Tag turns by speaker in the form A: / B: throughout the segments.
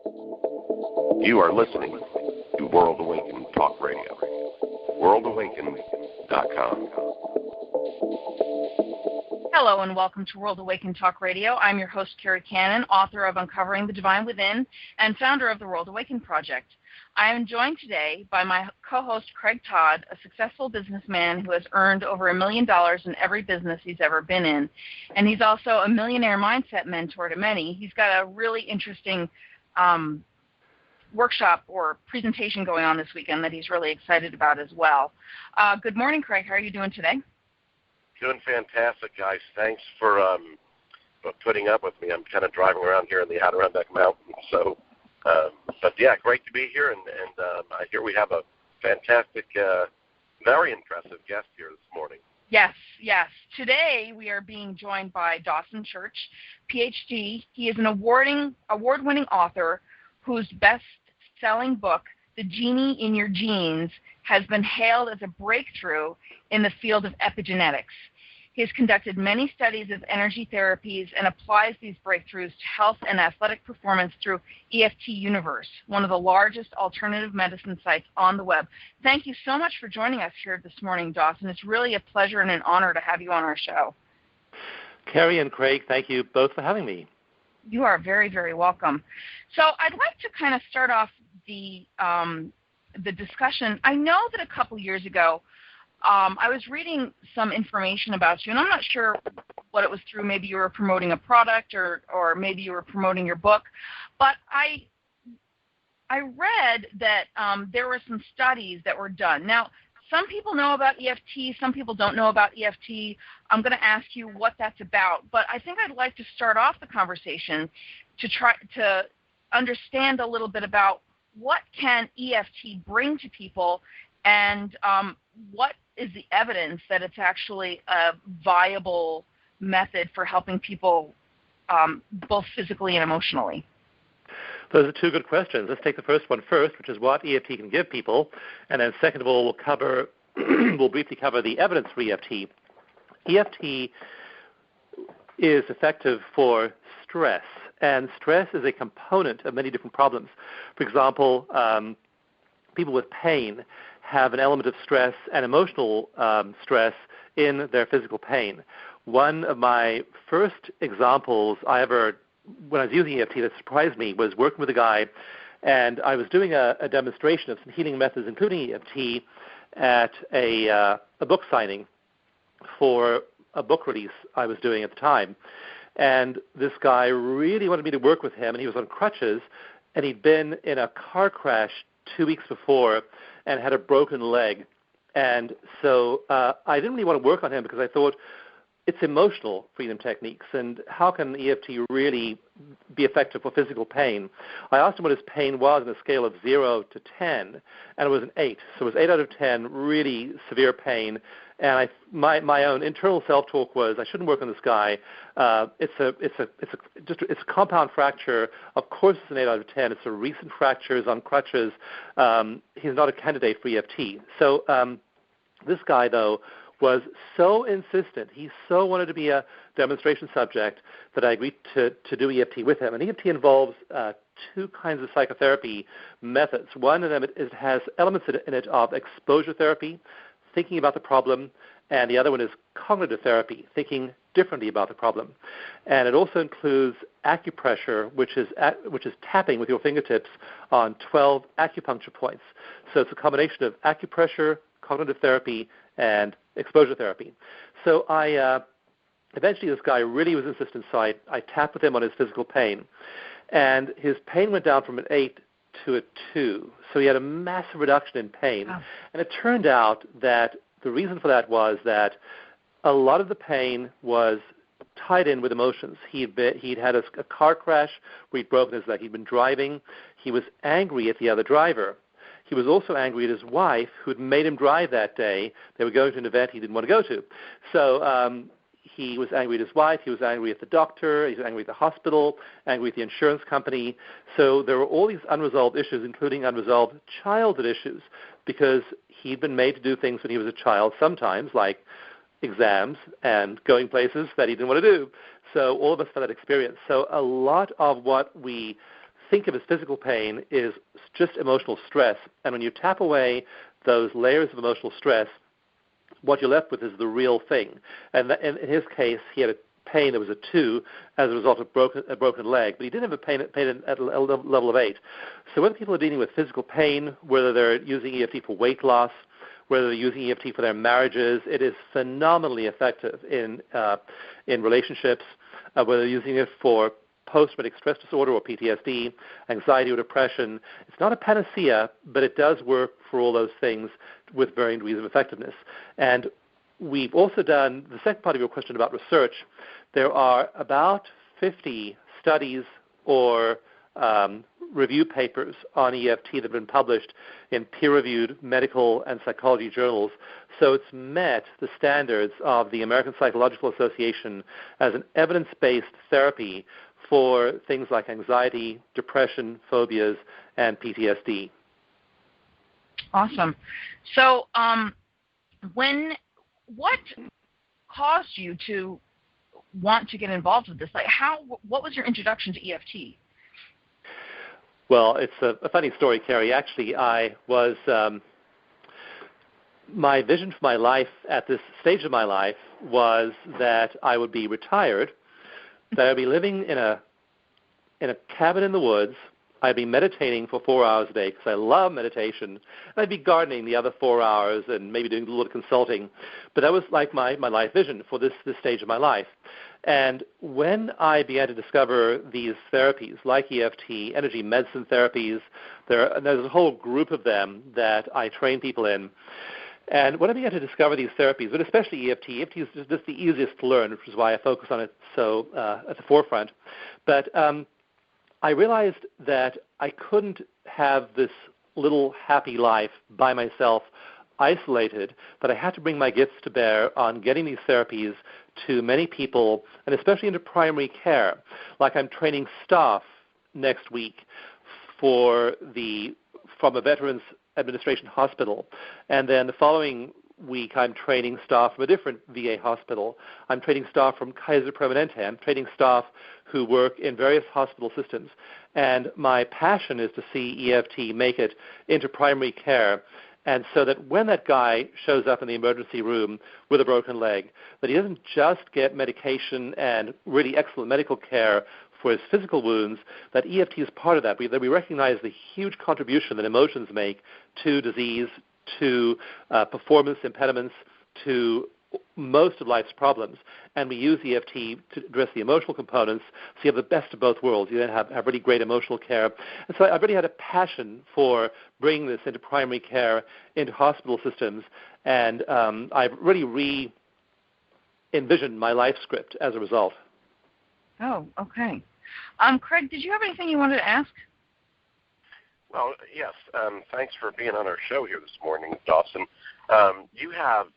A: You are listening to World Awakened Talk Radio. WorldAwakened.com.
B: Hello and welcome to World Awakened Talk Radio. I'm your host, Carrie Cannon, author of Uncovering the Divine Within and founder of the World Awakened Project. I am joined today by my co-host, Craig Todd, a successful businessman who has earned over $1 million in every business he's ever been in. And he's also a millionaire mindset mentor to many. He's got a really interesting workshop or presentation going on this weekend that he's really excited about as well. Good morning, Craig. How are you doing today?
A: Doing fantastic, guys. Thanks for putting up with me. I'm kind of driving around here in the Adirondack Mountains, so but yeah, great to be here, and I hear we have a fantastic, very impressive guest here this morning.
B: Yes. Today we are being joined by Dawson Church, PhD. He is an award-winning author whose best-selling book, The Genie in Your Genes, has been hailed as a breakthrough in the field of epigenetics. He has conducted many studies of energy therapies and applies these breakthroughs to health and athletic performance through EFT Universe, one of the largest alternative medicine sites on the web. Thank you so much for joining us here this morning, Dawson. It's really a pleasure and an honor to have you on our show.
C: Carrie and Craig, thank you both for having me.
B: You are very, very welcome. So I'd like to kind of start off the discussion. I know that a couple years ago, I was reading some information about you, and I'm not sure what it was through. Maybe you were promoting a product or maybe you were promoting your book. But I read that there were some studies that were done. Now, some people know about EFT. Some people don't know about EFT. I'm going to ask you what that's about. But I think I'd like to start off the conversation to try to understand a little bit about what can EFT bring to people and what is the evidence that it's actually a viable method for helping people both physically and emotionally?
C: Those are two good questions. Let's take the first one first, which is what EFT can give people, and then second of all, we'll briefly cover the evidence for EFT. EFT is effective for stress, and stress is a component of many different problems. For example, people with pain have an element of stress and emotional stress in their physical pain. One of my first examples when I was using EFT that surprised me was working with a guy, and I was doing a demonstration of some healing methods, including EFT, at a book signing for a book release I was doing at the time. And this guy really wanted me to work with him, and he was on crutches, and he'd been in a car crash 2 weeks before and had a broken leg. And so I didn't really want to work on him because I thought it's emotional freedom techniques, and how can EFT really be effective for physical pain? I asked him what his pain was on a scale of 0 to 10, and it was an 8. So it was 8 out of 10, really severe pain. And my own internal self-talk was, I shouldn't work on this guy. It's a compound fracture. Of course, it's an 8 out of 10. It's a recent fracture. He's on crutches. He's not a candidate for EFT. So this guy, though, was so insistent. He so wanted to be a demonstration subject that I agreed to do EFT with him. And EFT involves two kinds of psychotherapy methods. One of them, it has elements in it of exposure therapy, thinking about the problem, and the other one is cognitive therapy, thinking differently about the problem. And it also includes acupressure, which is tapping with your fingertips on 12 acupuncture points. So it's a combination of acupressure, cognitive therapy, and exposure therapy. So eventually this guy really was insistent, so I tapped with him on his physical pain. And his pain went down from an 8 to a 2. So he had a massive reduction in pain. Wow. And it turned out that the reason for that was that a lot of the pain was tied in with emotions. He'd had a car crash where he'd broken his leg. He'd been driving. He was angry at the other driver. He was also angry at his wife, who had made him drive that day. They were going to an event he didn't want to go to. So he was angry at his wife. He was angry at the doctor. He was angry at the hospital, angry at the insurance company. So there were all these unresolved issues, including unresolved childhood issues, because he'd been made to do things when he was a child sometimes, like exams and going places that he didn't want to do. So all of us had that experience. So a lot of what we think of as physical pain is just emotional stress. And when you tap away those layers of emotional stress, what you're left with is the real thing. And in his case, he had a pain that was a 2 as a result of a broken leg, but he did have a pain at a level of 8. So whether people are dealing with physical pain, whether they're using EFT for weight loss, whether they're using EFT for their marriages, it is phenomenally effective in relationships, whether they're using it for post-traumatic stress disorder or PTSD, anxiety or depression. It's not a panacea, but it does work for all those things with varying degrees of effectiveness. And we've also done, the second part of your question about research, there are about 50 studies or review papers on EFT that have been published in peer-reviewed medical and psychology journals. So it's met the standards of the American Psychological Association as an evidence-based therapy for things like anxiety, depression, phobias, and PTSD.
B: Awesome. So what caused you to want to get involved with this? Like, what was your introduction to EFT?
C: Well, it's a funny story, Carrie. Actually, my vision for my life at this stage of my life was that I would be retired, that I'd be living in a cabin in the woods. I'd be meditating for 4 hours a day because I love meditation. And I'd be gardening the other 4 hours and maybe doing a little consulting. But that was like my life vision for this stage of my life. And when I began to discover these therapies like EFT, energy medicine therapies, there's a whole group of them that I train people in. And when I began to discover these therapies, but especially EFT is just the easiest to learn, which is why I focus on it so at the forefront. But I realized that I couldn't have this little happy life by myself, isolated, that I had to bring my gifts to bear on getting these therapies to many people, and especially into primary care. Like I'm training staff next week from a Veterans Administration hospital, and then the following week I'm training staff from a different VA hospital. I'm training staff from Kaiser Permanente. I'm training staff who work in various hospital systems. And my passion is to see EFT make it into primary care, and so that when that guy shows up in the emergency room with a broken leg, that he doesn't just get medication and really excellent medical care for his physical wounds, that EFT is part of that. That we recognize the huge contribution that emotions make to disease, to performance impediments, to most of life's problems. And we use EFT to address the emotional components, so you have the best of both worlds. You then have really great emotional care. And so I've really had a passion for bringing this into primary care, into hospital systems, and I've really re-envisioned my life script as a result.
B: Oh, okay. Craig, did you have anything you wanted to ask?
A: Well, yes. Thanks for being on our show here this morning, Dawson. You have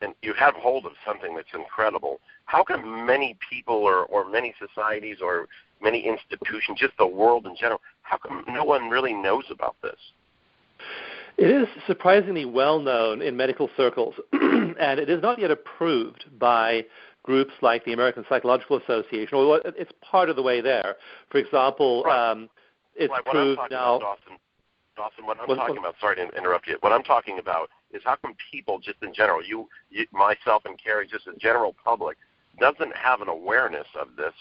A: and you have hold of something that's incredible. How come many people or many societies or many institutions, just the world in general, how come no one really knows about this?
C: It is surprisingly well known in medical circles, and it is not yet approved by groups like the American Psychological Association, although it's part of the way there. For example,
A: right.
C: It's proved now.
A: Dawson, what I'm talking about, sorry to interrupt you, what I'm talking about is how come people just in general, you myself and Carrie, just the general public, doesn't have an awareness of this,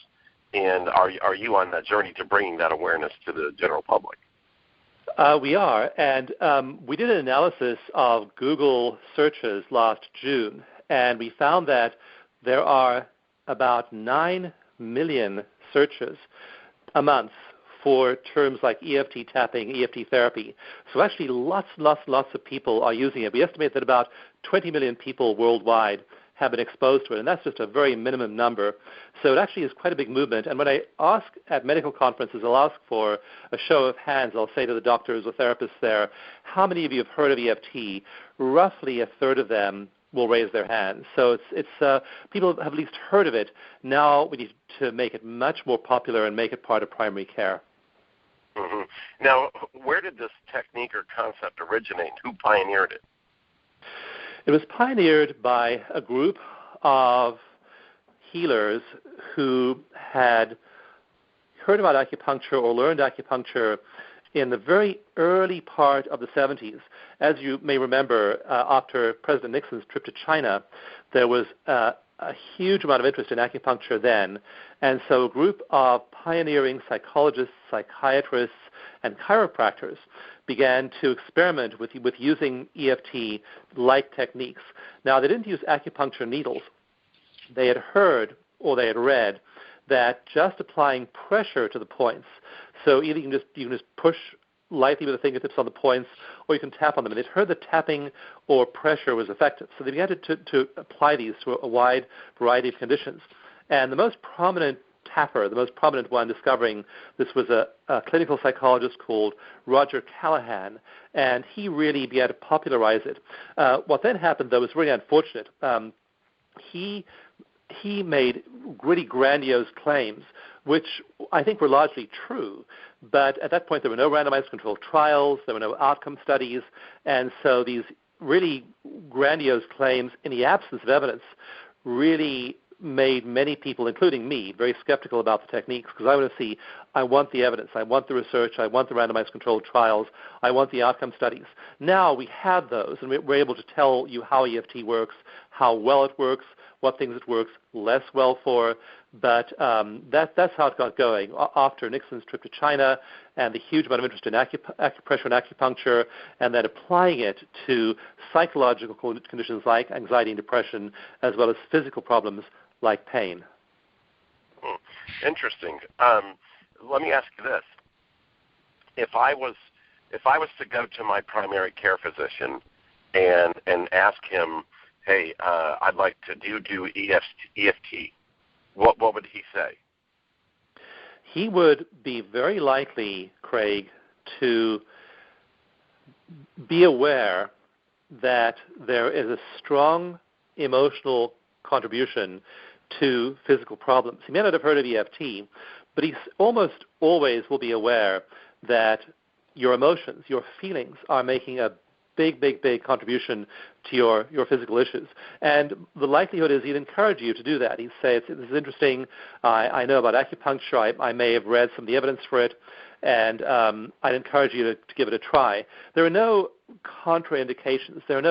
A: and are you on that journey to bringing that awareness to the general public?
C: We are, and we did an analysis of Google searches last June, and we found that there are about 9 million searches a month for terms like EFT tapping, EFT therapy. So actually lots of people are using it. We estimate that about 20 million people worldwide have been exposed to it, and that's just a very minimum number. So it actually is quite a big movement. And when I ask at medical conferences, I'll ask for a show of hands. I'll say to the doctors or therapists there, how many of you have heard of EFT? Roughly a third of them will raise their hands. So it's people have at least heard of it. Now we need to make it much more popular and make it part of primary care.
A: Mm-hmm. Now, where did this technique or concept originate? Who pioneered it?
C: It was pioneered by a group of healers who had heard about acupuncture or learned acupuncture in the very early part of the 70s. As you may remember, after President Nixon's trip to China, there was a huge amount of interest in acupuncture then. And so a group of pioneering psychologists, psychiatrists, and chiropractors began to experiment with using EFT-like techniques. Now, they didn't use acupuncture needles. They had heard or they had read that just applying pressure to the points, so either you can just push lightly with the fingertips on the points, or you can tap on them. And they'd heard that tapping or pressure was effective. So they began to apply these to a wide variety of conditions. And the most prominent tapper, the most prominent one discovering this was a clinical psychologist called Roger Callahan, and he really began to popularize it. What then happened, though, was really unfortunate. He made really grandiose claims, which I think were largely true. But at that point, there were no randomized controlled trials, there were no outcome studies, and so these really grandiose claims in the absence of evidence really made many people, including me, very skeptical about the techniques, because I want the evidence, I want the research, I want the randomized controlled trials, I want the outcome studies. Now we have those, and we're able to tell you how EFT works, how well it works, what things it works less well for, but that's how it got going. After Nixon's trip to China and the huge amount of interest in acupressure and acupuncture, and then applying it to psychological conditions like anxiety and depression, as well as physical problems like pain.
A: Interesting. Let me ask you this: if I was to go to my primary care physician and ask him, hey, I'd like to do EFT, what would he say?
C: He would be very likely, Craig, to be aware that there is a strong emotional contribution to physical problems. He may not have heard of EFT, but he almost always will be aware that your emotions, your feelings are making a big contribution to your physical issues. And the likelihood is he'd encourage you to do that. He'd say, this is interesting, I know about acupuncture, I may have read some of the evidence for it, and I'd encourage you to give it a try. There are no contraindications. There are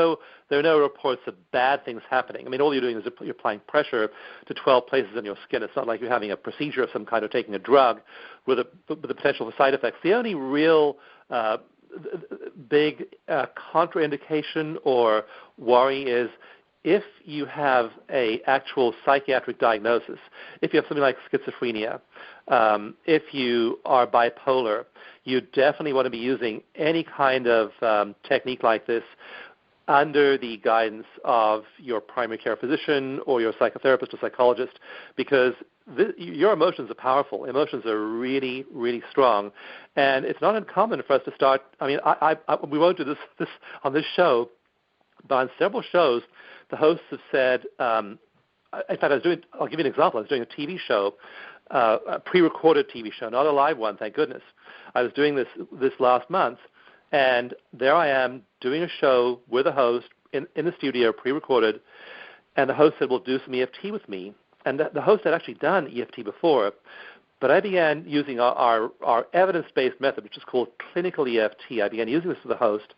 C: no reports of bad things happening. I mean, all you're doing is you're applying pressure to 12 places on your skin. It's not like you're having a procedure of some kind or taking a drug with the potential for side effects. The only real big contraindication or worry is if you have a actual psychiatric diagnosis, if you have something like schizophrenia, if you are bipolar, you definitely want to be using any kind of technique like this under the guidance of your primary care physician or your psychotherapist or psychologist, because your emotions are powerful. Emotions are really, really strong. And it's not uncommon for us to start, I mean, we won't do this on this show, but on several shows, the hosts have said, in fact, I'll give you an example. I was doing a TV show, a pre-recorded TV show, not a live one, thank goodness. I was doing this last month, and there I am doing a show with a host in the studio, pre-recorded, and the host said, well, do some EFT with me. And the host had actually done EFT before, but I began using our evidence-based method, which is called clinical EFT. I began using this with the host,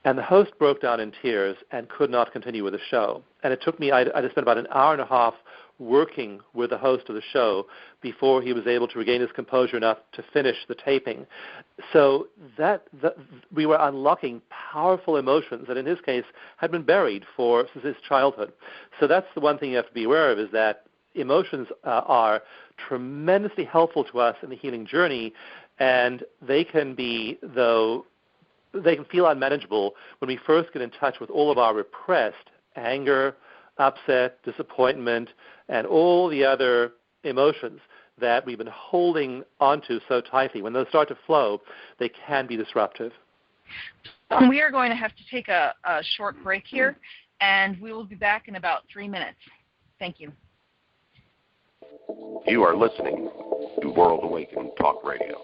C: and the host broke down in tears and could not continue with the show. And it took me, I just spent about an hour and a half working with the host of the show before he was able to regain his composure enough to finish the taping. So we were unlocking powerful emotions that in his case had been buried since his childhood. So that's the one thing you have to be aware of, is that emotions are tremendously helpful to us in the healing journey, and they can feel unmanageable when we first get in touch with all of our repressed anger, upset, disappointment, and all the other emotions that we've been holding onto so tightly. When those start to flow, they can be disruptive.
B: We are going to have to take a short break here, and we will be back in about 3 minutes. Thank you.
A: You are listening to World Awakened Talk Radio.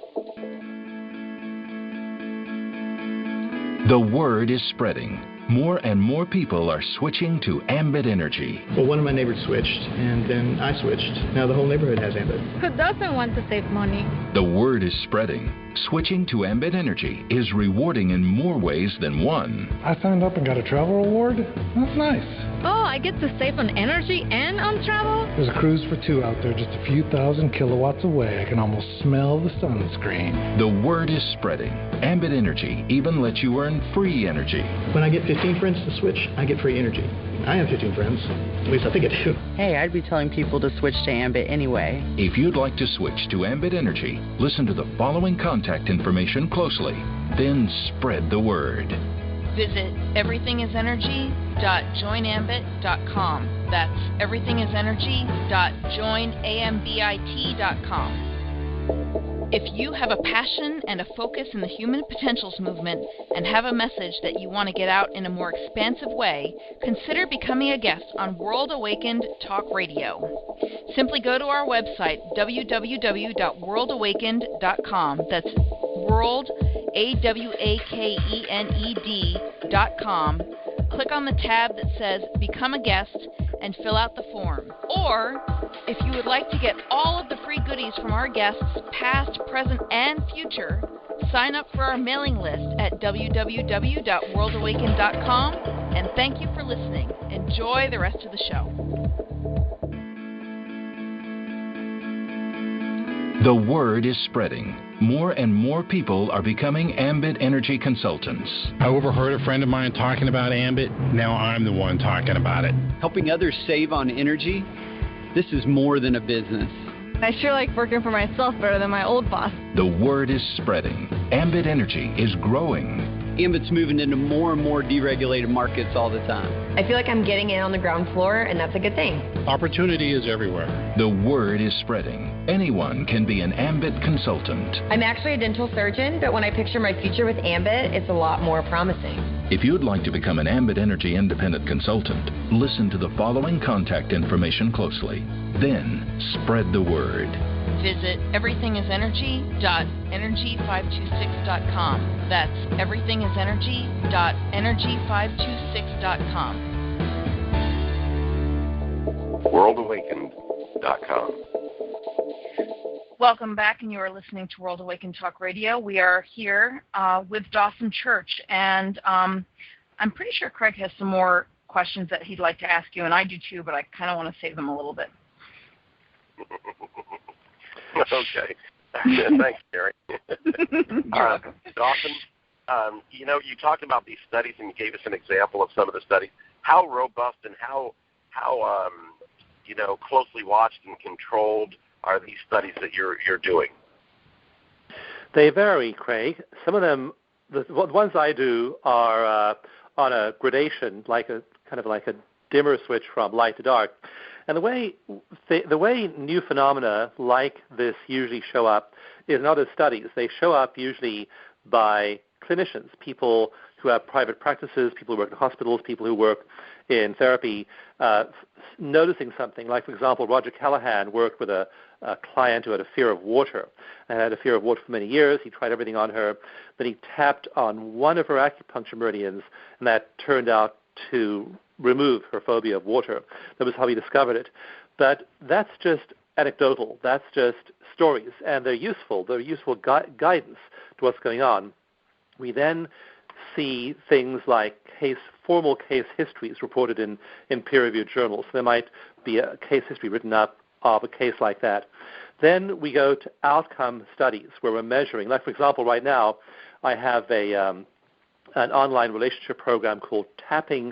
D: The word is spreading. more and more people are switching to Ambit Energy.
E: Well, one of my neighbors switched, and then I switched. Now the whole neighborhood has Ambit.
F: Who doesn't want to save money?
D: The word is spreading. Switching to Ambit Energy is rewarding in more ways than one.
G: I signed up and got a travel award. That's nice.
F: Oh, I get to save on energy and on travel?
G: There's a cruise for two out there just a few thousand kilowatts away. I can almost smell the sunscreen.
D: The word is spreading. Ambit Energy even lets you earn free energy.
E: When I get 15 friends to switch, I get free energy. I have 15 friends. At least I think I do.
H: Hey, I'd be telling people to switch to Ambit anyway.
D: If you'd like to switch to Ambit Energy, listen to the following contact information closely. Then spread the word.
B: Visit everythingisenergy.joinambit.com. That's everythingisenergy.joinambit.com. If you have a passion and a focus in the human potentials movement and have a message that you want to get out in a more expansive way, consider becoming a guest on World Awakened Talk Radio. Simply go to our website, www.worldawakened.com. That's World, AWAKENED.com. Click on the tab that says Become a Guest and fill out the form. Or, if you would like to get all of the free goodies from our guests, past, present, and future, sign up for our mailing list at www.worldawakened.com. And thank you for listening. Enjoy the rest of the show.
D: The word is spreading. More and more people are becoming Ambit Energy consultants.
I: I overheard a friend of mine talking about Ambit. Now I'm the one talking about it.
J: Helping others save on energy, this is more than a business.
F: I sure like working for myself better than my old boss.
D: The word is spreading. Ambit Energy is growing.
J: Ambit's moving into more and more deregulated markets all the time.
K: I feel like I'm getting in on the ground floor, and that's a good thing.
I: Opportunity is everywhere.
D: The word is spreading. Anyone can be an Ambit consultant.
K: I'm actually a dental surgeon, but when I picture my future with Ambit, it's a lot more promising.
D: If you'd like to become an Ambit Energy independent consultant, listen to the following contact information closely. Then spread the word.
B: Visit everythingisenergy.energy526.com. That's everythingisenergy.energy526.com.
A: WorldAwakened.com.
B: Welcome back, and you are listening to World Awakened Talk Radio. We are here with Dawson Church, and I'm pretty sure Craig has some more questions that he'd like to ask you, and I do too, but I kind of want to save them a little bit.
A: Okay. Thanks, Gary. Dawson, you talked about these studies, and you gave us an example of some of the studies. How robust and how closely watched and controlled are these studies that you're doing?
C: They vary, Craig. Some of them, the ones I do are on a gradation, like a dimmer switch from light to dark. And the way new phenomena like this usually show up is not as studies. They show up usually by clinicians, people who have private practices, people who work in hospitals, people who work in therapy, noticing something. Like, for example, Roger Callahan worked with a client who had a fear of water and had a fear of water for many years. He tried everything on her. Then he tapped on one of her acupuncture meridians, and that turned out to remove her phobia of water. That was how he discovered it. But that's just anecdotal. That's just stories, and they're useful. They're useful guidance to what's going on. We then see things like formal case histories reported in peer-reviewed journals. There might be a case history written up of a case like that. Then we go to outcome studies where we're measuring. Like, for example, right now I have an online relationship program called Tapping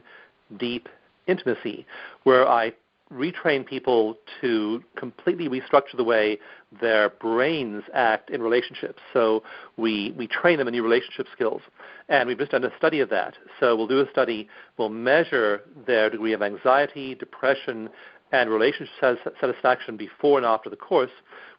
C: Deep Intimacy, where I retrain people to completely restructure the way their brains act in relationships. So we train them in new relationship skills. And we've just done a study of that. So we'll do a study, we'll measure their degree of anxiety, depression, and relationship satisfaction before and after the course.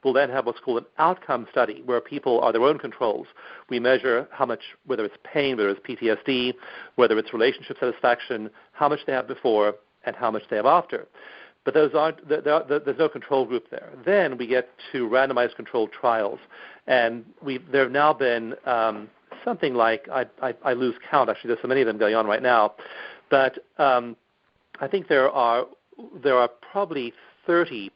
C: We'll then have what's called an outcome study, where people are their own controls. We measure how much, whether it's pain, whether it's PTSD, whether it's relationship satisfaction, how much they have before and how much they have after. But there's no control group there. Then we get to randomized controlled trials. And there have now been something like, I lose count, actually, there's so many of them going on right now, but I think there are probably 30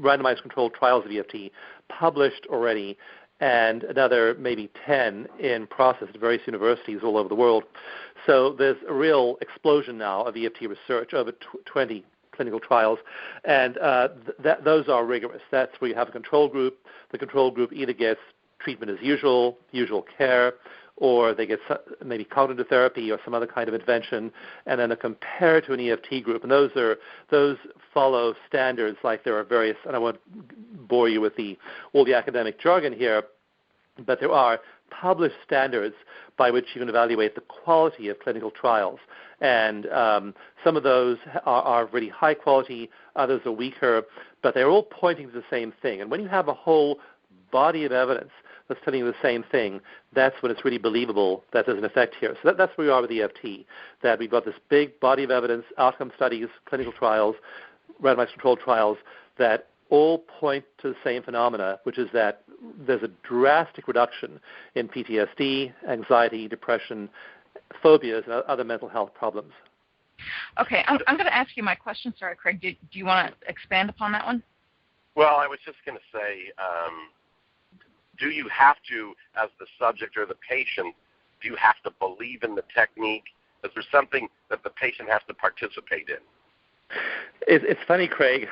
C: randomized controlled trials of EFT published already, and another maybe 10 in process at various universities all over the world. So there's a real explosion now of EFT research, over 20 clinical trials, and those are rigorous. That's where you have a control group. The control group either gets treatment as usual care, or they get maybe cognitive therapy or some other kind of intervention, and then a compare to an EFT group. And those follow standards like there are various, and I won't bore you with all the academic jargon here, but there are published standards by which you can evaluate the quality of clinical trials. And some of those are really high quality, others are weaker, but they're all pointing to the same thing. And when you have a whole body of evidence that's telling you the same thing, that's when it's really believable that there's an effect here. So that's where we are with EFT, that we've got this big body of evidence, outcome studies, clinical trials, randomized controlled trials, that all point to the same phenomena, which is that there's a drastic reduction in PTSD, anxiety, depression, phobias, and other mental health problems.
B: Okay, I'm going to ask you my question. Sorry, Craig, do you want to expand upon that one?
A: Well, I was just going to say, do you have to, as the subject or the patient, do you have to believe in the technique? Is there something that the patient has to participate in?
C: It's funny, Craig.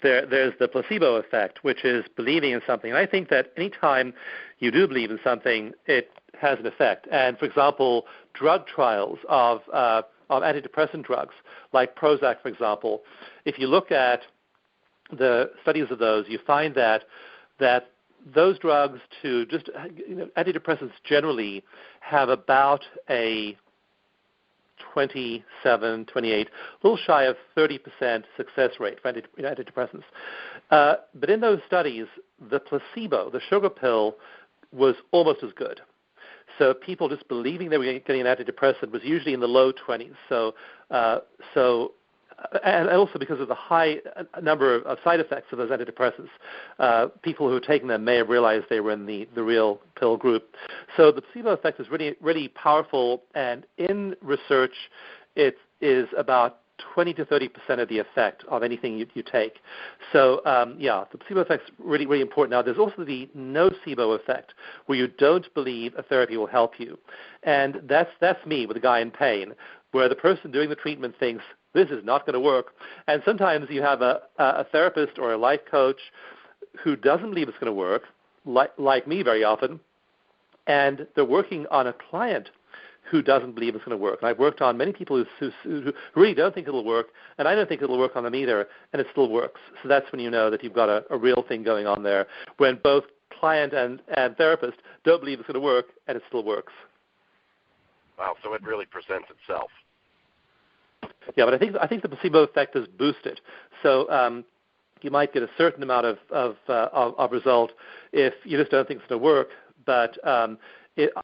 C: There's the placebo effect, which is believing in something. And I think that any time you do believe in something, it has an effect. And, for example, drug trials of antidepressant drugs, like Prozac, for example, if you look at the studies of those, you find that those drugs antidepressants generally have about a 27, 28, a little shy of 30% success rate for antidepressants. But in those studies, the placebo, the sugar pill, was almost as good. So people just believing they were getting an antidepressant was usually in the low 20s. And also because of the high number of side effects of those antidepressants, people who were taking them may have realized they were in the real pill group. So the placebo effect is really, really powerful, and in research, it is about 20 to 30% of the effect of anything you take. So, the placebo effect is really, really important. Now, there's also the nocebo effect, where you don't believe a therapy will help you. And that's me with a guy in pain, where the person doing the treatment thinks, this is not going to work. And sometimes you have a therapist or a life coach who doesn't believe it's going to work, like me very often, and they're working on a client who doesn't believe it's going to work. And I've worked on many people who really don't think it'll work, and I don't think it'll work on them either, and it still works. So that's when you know that you've got a real thing going on there, when both client and therapist don't believe it's going to work, and it still works.
A: Wow, so it really presents itself.
C: Yeah, but I think the placebo effect is boosted. So you might get a certain amount of result if you just don't think it's going to work. But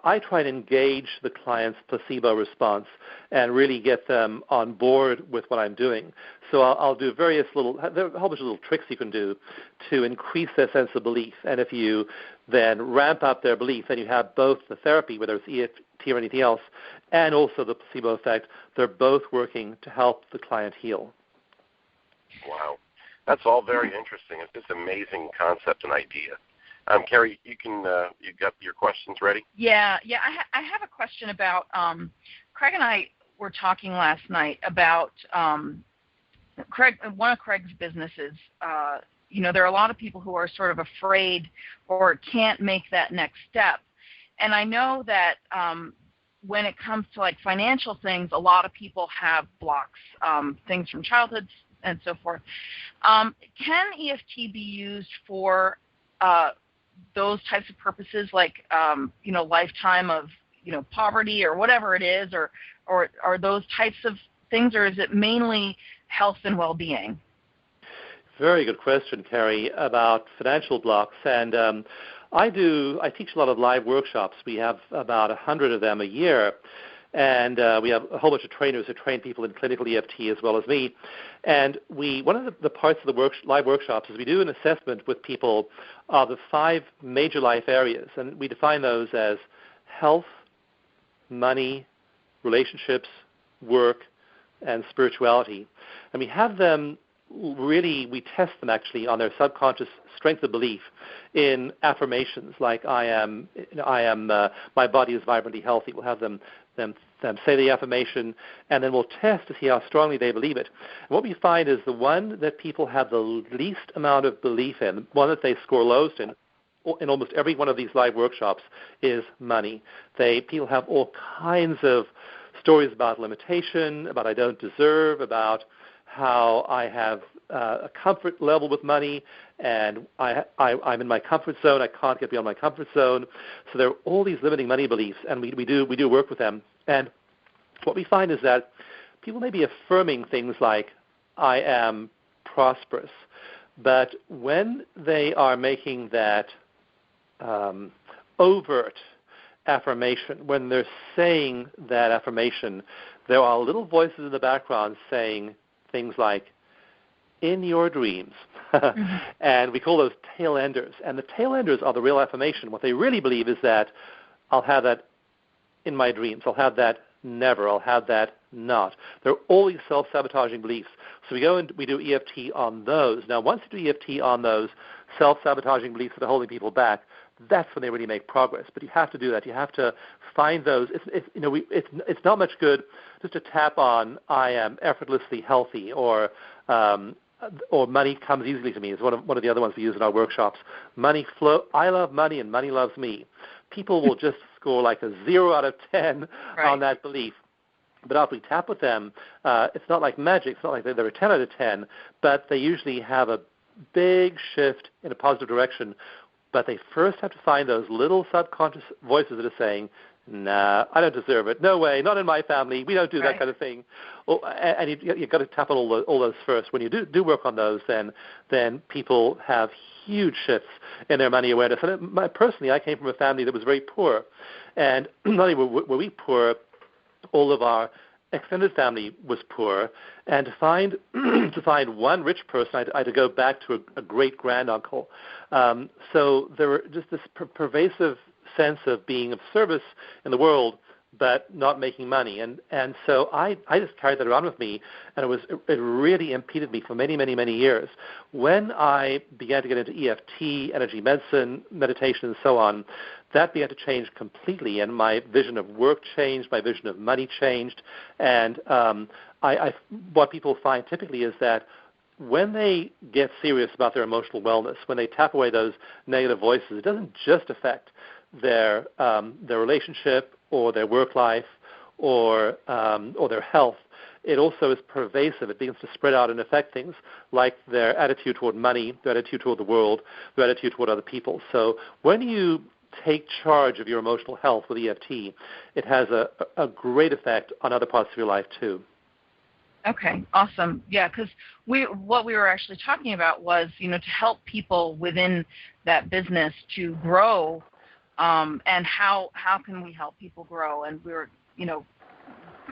C: I try to engage the client's placebo response and really get them on board with what I'm doing. So I'll do there are a whole bunch of little tricks you can do to increase their sense of belief. And if you then ramp up their belief, then you have both the therapy, whether it's EFT or anything else, and also the placebo effect. They're both working to help the client heal.
A: Wow. That's all very interesting. It's just an amazing concept and idea. Carrie, you got your questions ready?
B: Yeah. I have a question about Craig and I were talking last night about one of Craig's businesses. There are a lot of people who are sort of afraid or can't make that next step. And I know that when it comes to like financial things, a lot of people have blocks, things from childhood and so forth. Can EFT be used for those types of purposes, like lifetime of poverty or whatever it is, or those types of things, or is it mainly health and well-being?
C: Very good question, Carrie, about financial blocks. And I teach a lot of live workshops. We have about 100 of them a year. And we have a whole bunch of trainers who train people in clinical EFT as well as me. And one of the parts of the live workshops is we do an assessment with people of the 5 major life areas. And we define those as health, money, relationships, work, and spirituality. And we have them we test them actually on their subconscious strength of belief in affirmations like my body is vibrantly healthy. We'll have them say the affirmation, and then we'll test to see how strongly they believe it. And what we find is the one that people have the least amount of belief in, one that they score lowest in almost every one of these live workshops, is money. People have all kinds of stories about limitation, about I don't deserve, about how I have a comfort level with money, and I'm in my comfort zone. I can't get beyond my comfort zone. So there are all these limiting money beliefs, and we do work with them. And what we find is that people may be affirming things like, I am prosperous, but when they are making that overt affirmation, when they're saying that affirmation, there are little voices in the background saying things like, in your dreams. Mm-hmm. And we call those tail enders. And the tail enders are the real affirmation. What they really believe is that I'll have that in my dreams. I'll have that never. I'll have that not. They're all these self-sabotaging beliefs. So we go and we do EFT on those. Now, once you do EFT on those self-sabotaging beliefs that are holding people back, that's when they really make progress. But you have to do that. You have to find those. It's not much good just to tap on I am effortlessly healthy or money comes easily to me is one of the other ones we use in our workshops. Money flow. I love money and money loves me. People will just score like a 0 out of 10 on that belief. But after we tap with them, it's not like magic. It's not like they're a 10 out of 10, but they usually have a big shift in a positive direction. But they first have to find those little subconscious voices that are saying, nah, I don't deserve it. No way, not in my family. We don't do that kind of thing. And you've got to tap on all those first. When you do work on those, then people have huge shifts in their money awareness. And personally, I came from a family that was very poor. And not only were we poor, all of our extended family was poor, and to find one rich person, I had to go back to a great granduncle. So there were just this pervasive sense of being of service in the world, but not making money, and so I just carried that around with me, and it really impeded me for many, many, many years. When I began to get into EFT, energy medicine, meditation, and so on, that began to change completely, and my vision of work changed, my vision of money changed, and what people find typically is that when they get serious about their emotional wellness, when they tap away those negative voices, it doesn't just affect their relationship or their work life or their health. It also is pervasive. It begins to spread out and affect things like their attitude toward money, their attitude toward the world, their attitude toward other people. So when you take charge of your emotional health with EFT, it has a great effect on other parts of your life too.
B: Okay, awesome. Yeah, because what we were actually talking about was, to help people within that business to grow, and how can we help people grow? And we were,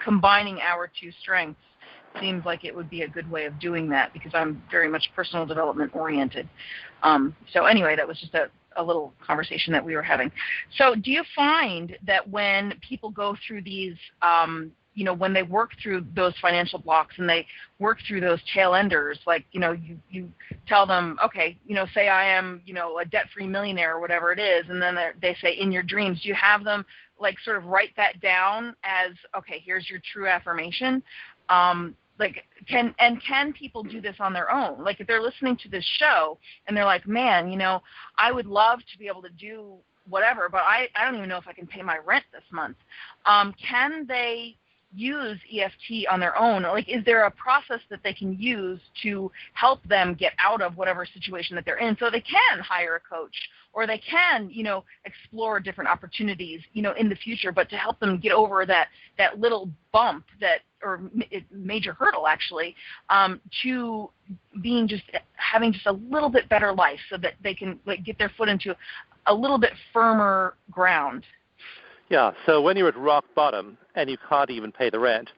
B: combining our two strengths seems like it would be a good way of doing that because I'm very much personal development oriented. So anyway, that was just a little conversation that we were having. So do you find that when people go through these, when they work through those financial blocks and they work through those tail enders, like, you tell them, okay, say I am, a debt-free millionaire or whatever it is, and then they say in your dreams, do you have them like sort of write that down as, okay, here's your true affirmation? Can people do this on their own? Like if they're listening to this show and they're like, man, I would love to be able to do whatever, but I don't even know if I can pay my rent this month. Can they use EFT on their own? Like, is there a process that they can use to help them get out of whatever situation that they're in so they can hire a coach or they can, explore different opportunities, in the future, but to help them get over that little bump or major hurdle actually, to being having just a little bit better life so that they can get their foot into a little bit firmer ground?
C: Yeah, so when you're at rock bottom and you can't even pay the rent,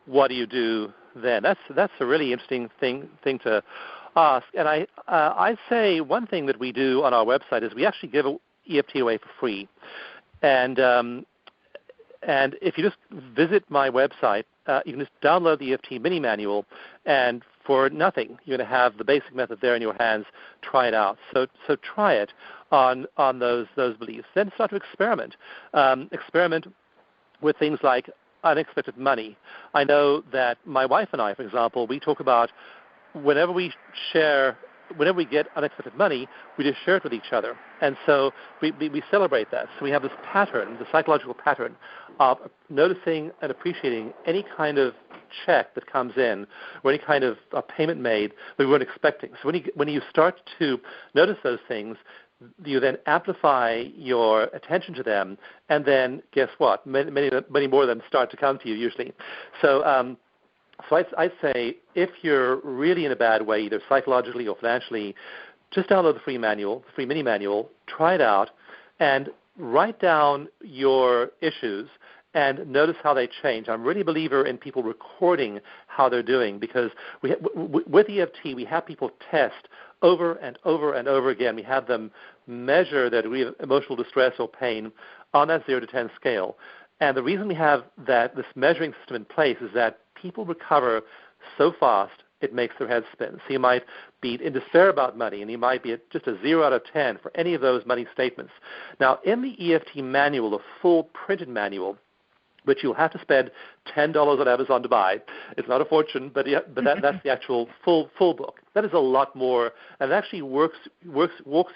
C: what do you do then? That's a really interesting thing to ask. And I'd say one thing that we do on our website is we actually give EFT away for free. And And if you just visit my website, you can just download the EFT mini manual, and for nothing, you're going to have the basic method there in your hands. Try it out. So try it on those beliefs. Then start to experiment. Experiment with things like unexpected money. I know that my wife and I, for example, we talk about whenever we get unexpected money, we just share it with each other. And so we celebrate that. So we have this pattern, the psychological pattern of noticing and appreciating any kind of check that comes in or any kind of payment made that we weren't expecting. So when you start to notice those things, you then amplify your attention to them, and then guess what? Many more of them start to come to you usually. So I'd say if you're really in a bad way, either psychologically or financially, just download the free mini manual, try it out, and write down your issues and notice how they change. I'm really a believer in people recording how they're doing, because with EFT, we have people test over and over and over again. We have them measure their degree of emotional distress or pain on that 0 to 10 scale. And the reason we have this measuring system in place is that people recover so fast it makes their heads spin. So you might be in despair about money, and you might be at just a 0 out of 10 for any of those money statements. Now, in the EFT manual, the full printed manual, which you'll have to spend $10 on Amazon to buy. It's not a fortune, but that's the actual full book. That is a lot more, and it actually walks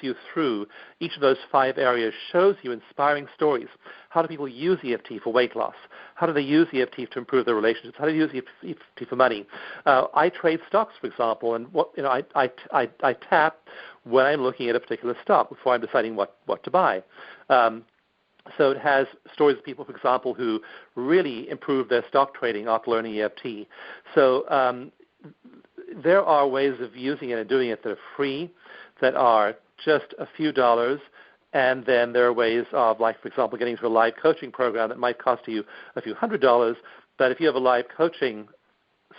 C: you through each of those 5 areas, shows you inspiring stories. How do people use EFT for weight loss? How do they use EFT to improve their relationships? How do they use EFT for money? I trade stocks, for example, and I tap when I'm looking at a particular stock before I'm deciding what to buy. So it has stories of people, for example, who really improved their stock trading after learning EFT. So there are ways of using it and doing it that are free, that are just a few dollars, and then there are ways of, like, for example, getting into a live coaching program that might cost you a few $100s, but if you have a live coaching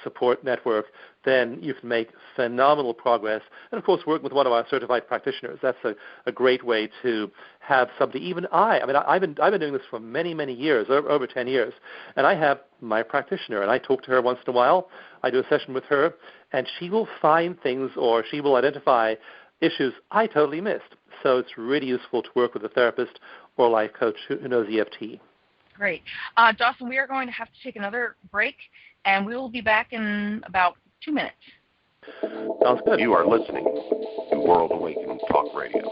C: support network, then you can make phenomenal progress. And, of course, working with one of our certified practitioners, that's a great way to have somebody. Even I've been doing this for many, many years, over 10 years, and I have my practitioner, and I talk to her once in a while. I do a session with her, and she will find things, or she will identify issues I totally missed. So it's really useful to work with a therapist or a life coach who knows EFT.
B: Great. Dawson, we are going to have to take another break, and we will be back in about 2 minutes.
C: Sounds good.
A: You are listening to World Awakening Talk Radio.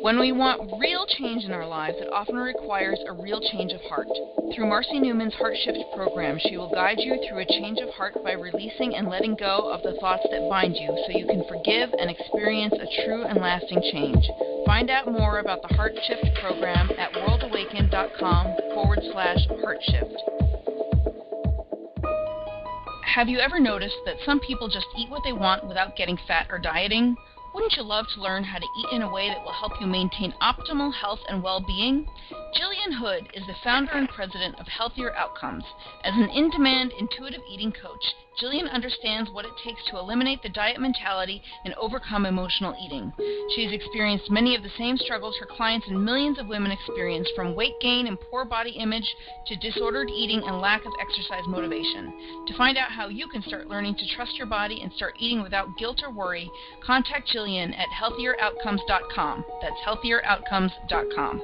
B: When we want real change in our lives, it often requires a real change of heart. Through Marcy Newman's Heart Shift program, she will guide you through a change of heart by releasing and letting go of the thoughts that bind you, so you can forgive and experience a true and lasting change. Find out more about the Heart Shift program at worldawaken.com/heartshift. Have you ever noticed that some people just eat what they want without getting fat or dieting? Wouldn't you love to learn how to eat in a way that will help you maintain optimal health and well-being? Jillian Hood is the founder and president of Healthier Outcomes. As an in-demand intuitive eating coach, Jillian understands what it takes to eliminate the diet mentality and overcome emotional eating. She has experienced many of the same struggles her clients and millions of women experience, from weight gain and poor body image to disordered eating and lack of exercise motivation. To find out how you can start learning to trust your body and start eating without guilt or worry, contact Jillian at healthieroutcomes.com. That's healthieroutcomes.com.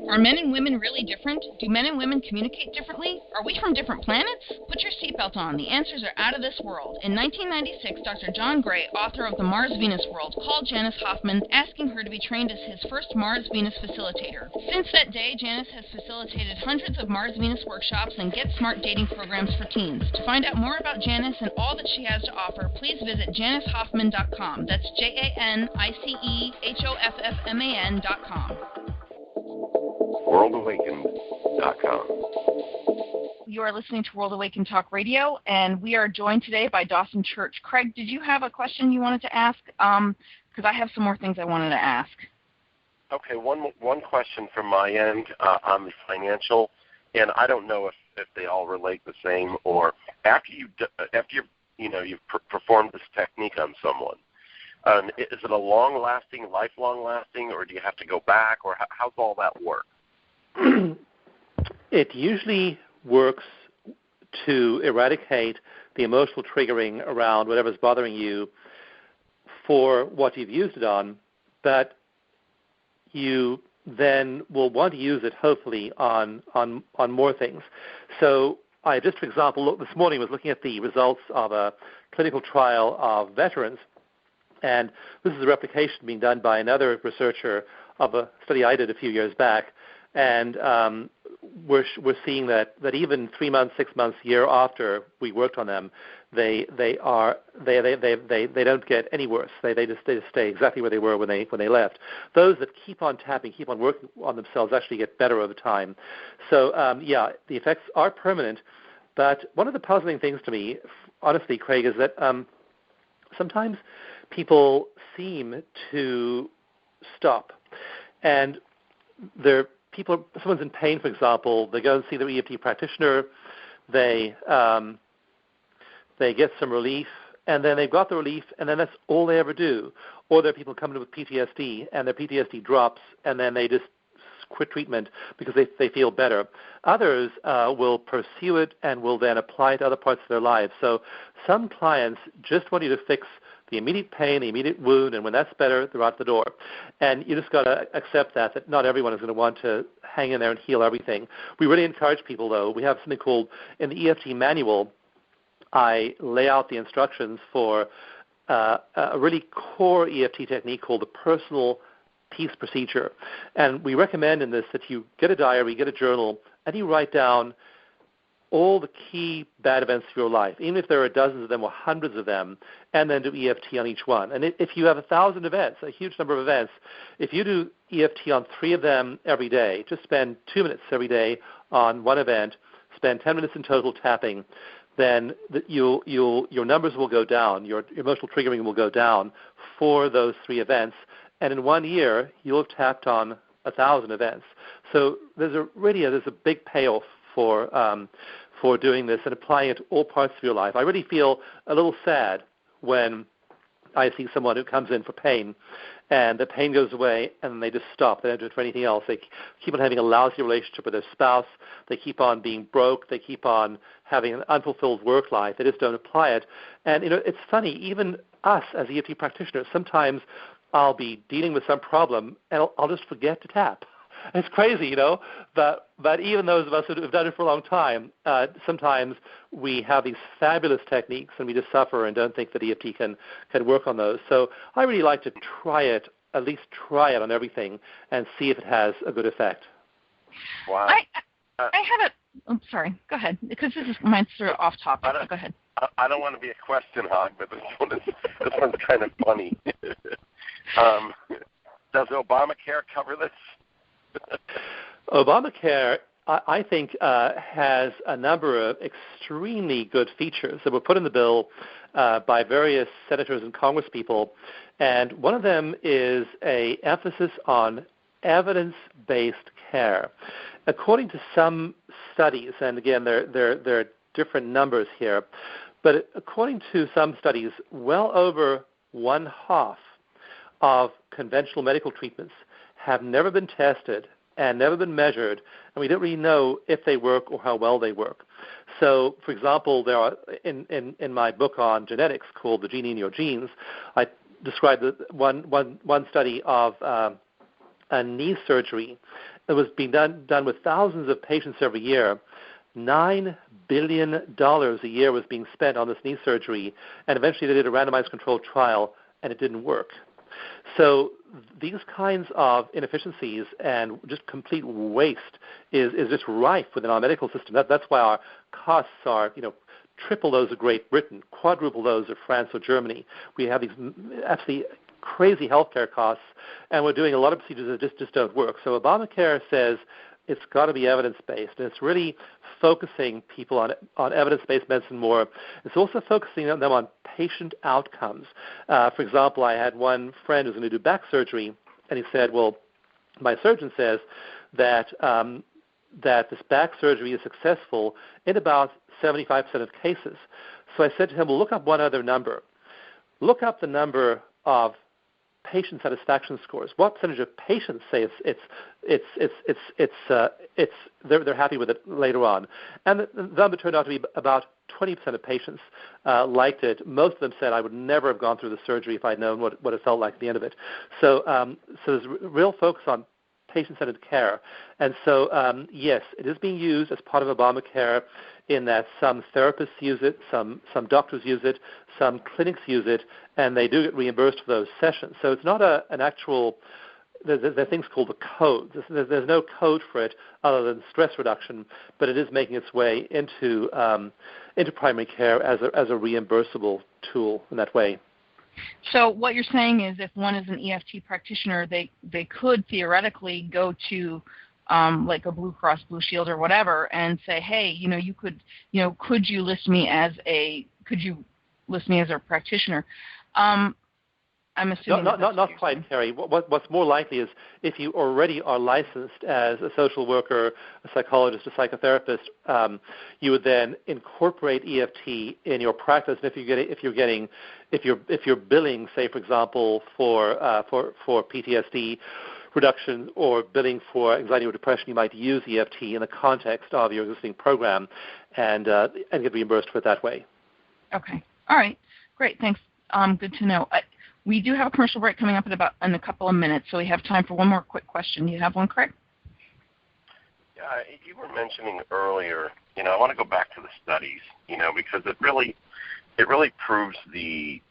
B: Are men and women really different? Do men and women communicate differently? Are we from different planets? Put your seatbelt on. The answers are out of this world. In 1996, Dr. John Gray, author of The Mars-Venus World, called Janice Hoffman, asking her to be trained as his first Mars-Venus facilitator. Since that day, Janice has facilitated hundreds of Mars-Venus workshops and Get Smart dating programs for teens. To find out more about Janice and all that she has to offer, please visit JaniceHoffman.com. That's JaniceHoffman.com.
A: WorldAwakened.com.
B: You are listening to World Awaken Talk Radio, and we are joined today by Dawson Church. Craig, did you have a question you wanted to ask? Because I have some more things I wanted to ask.
A: Okay, one question from my end on the financial, and I don't know if they all relate the same, or after you've performed this technique on someone, Is it a long-lasting, lifelong-lasting, or do you have to go back, or how's all that work?
C: It usually works to eradicate the emotional triggering around whatever's bothering you for what you've used it on, but you then will want to use it, hopefully, on more things. So I just, for example, this morning was looking at the results of a clinical trial of veterans, and this is a replication being done by another researcher of a study I did a few years back, and we're seeing that even 3 months, 6 months, year after we worked on them, they don't get any worse. They just stay exactly where they were when they left. Those that keep on tapping, keep on working on themselves, actually get better over time. So the effects are permanent. But one of the puzzling things to me, honestly, Craig, is that sometimes people seem to stop, and someone's in pain, for example, they go and see their EFT practitioner, they get some relief, and then they've got the relief, and then that's all they ever do. Or there are people coming in with PTSD, and their PTSD drops, and then they just quit treatment because they feel better. Others will pursue it and will then apply it to other parts of their lives. So some clients just want you to fix the immediate pain, the immediate wound, and when that's better, they're out the door. And you just got to accept that not everyone is going to want to hang in there and heal everything. We really encourage people, though. We have something called, in the EFT manual, I lay out the instructions for a really core EFT technique called the personal peace procedure. And we recommend in this that you get a diary, get a journal, and you write down all the key bad events of your life, even if there are dozens of them or hundreds of them, and then do EFT on each one. And if you have 1,000 events, a huge number of events, if you do EFT on 3 of them every day, just spend 2 minutes every day on one event, spend 10 minutes in total tapping, then your numbers will go down, your emotional triggering will go down for those 3 events, and in 1 year, you'll have tapped on 1,000 events. So there's a big payoff for doing this and applying it to all parts of your life. I really feel a little sad when I see someone who comes in for pain, and the pain goes away, and they just stop. They don't do it for anything else. They keep on having a lousy relationship with their spouse. They keep on being broke. They keep on having an unfulfilled work life. They just don't apply it. And, it's funny, even us as EFT practitioners, sometimes I'll be dealing with some problem, and I'll just forget to tap. It's crazy, but even those of us who have done it for a long time, sometimes we have these fabulous techniques and we just suffer and don't think that EFT can work on those. So I really like to at least try it on everything and see if it has a good effect.
A: Wow.
B: I have I'm sorry, go ahead, because mine's sort of off topic. Go ahead.
A: I don't want to be a question hog, but this one's kind of funny. Does Obamacare cover this?
C: Obamacare, I think, has a number of extremely good features that were put in the bill by various senators and congresspeople, and one of them is an emphasis on evidence-based care. According to some studies, and again, there are different numbers here, but according to some studies, well over 1/2 of conventional medical treatments have never been tested and never been measured, and we don't really know if they work or how well they work. So, for example, there are in my book on genetics called The Gene in Your Genes, I described one study of a knee surgery that was being done with thousands of patients every year. $9 billion a year was being spent on this knee surgery, and eventually they did a randomized controlled trial, and it didn't work. So these kinds of inefficiencies and just complete waste is just rife within our medical system. That's why our costs are, triple those of Great Britain, quadruple those of France or Germany. We have these absolutely crazy healthcare costs, and we're doing a lot of procedures that just don't work. So Obamacare says it's got to be evidence-based, and it's really focusing people on evidence-based medicine more. It's also focusing them on patient outcomes. For example, I had one friend who's going to do back surgery, and he said, well, my surgeon says that this back surgery is successful in about 75% of cases. So I said to him, well, look up one other number. Look up the number of patient satisfaction scores. What percentage of patients say they're happy with it later on? And the number turned out to be about 20% of patients liked it. Most of them said, I would never have gone through the surgery if I'd known what it felt like at the end of it. So there's a real focus on patient-centered care. And so, yes, it is being used as part of Obamacare in that some therapists use it, some doctors use it, some clinics use it, and they do get reimbursed for those sessions. So it's not an actual, there are things called the codes. There's no code for it other than stress reduction, but it is making its way into primary care as a reimbursable tool in that way.
B: So what you're saying is if one is an EFT practitioner, they could theoretically go to like a Blue Cross Blue Shield or whatever and say, hey, could you list me as a practitioner? I'm assuming
C: not quite, Carrie. What's more likely is if you already are licensed as a social worker, a psychologist, a psychotherapist, you would then incorporate EFT in your practice. And if you're billing, say for example, for PTSD reduction or billing for anxiety or depression, you might use EFT in the context of your existing program and get reimbursed for it that way.
B: Okay. All right. Great. Thanks. Good to know. We do have a commercial break coming up in a couple of minutes, so we have time for one more quick question. Do you have one, Craig?
A: Yeah, you were mentioning earlier, I want to go back to the studies, because it really proves the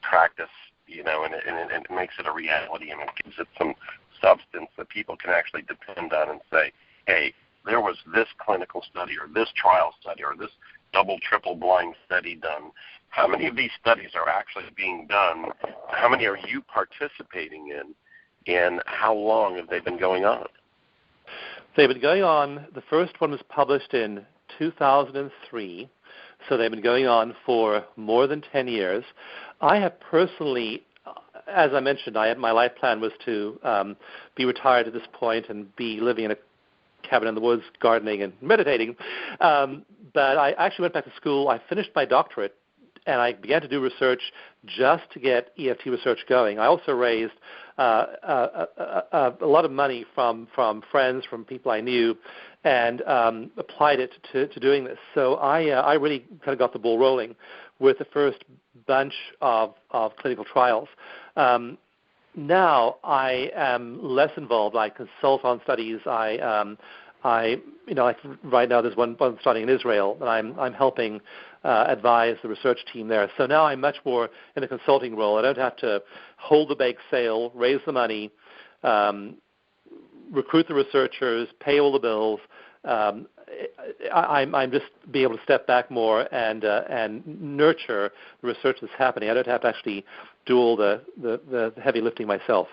A: practice, and it makes it a reality, and it gives it some substance that people can actually depend on and say, hey, there was this clinical study or this trial study or this double, triple blind study done. How many of these studies are actually being done? How many are you participating in? And how long have they been going on?
C: They've been going on. The first one was published in 2003, so they've been going on for more than 10 years. I have personally, as I mentioned, my life plan was to be retired at this point and be living in a cabin in the woods, gardening and meditating. But I actually went back to school. I finished my doctorate, and I began to do research just to get EFT research going. I also raised a lot of money from friends, from people I knew, and applied it to doing this. So I really kind of got the ball rolling with the first bunch of clinical trials. Now I am less involved. I consult on studies. Like right now there's one starting in Israel, and I'm helping advise the research team there. So now I'm much more in a consulting role. I don't have to hold the bake sale, raise the money, recruit the researchers, pay all the bills. I'm just being able to step back more and nurture the research that's happening. I don't have to actually do all the heavy lifting myself.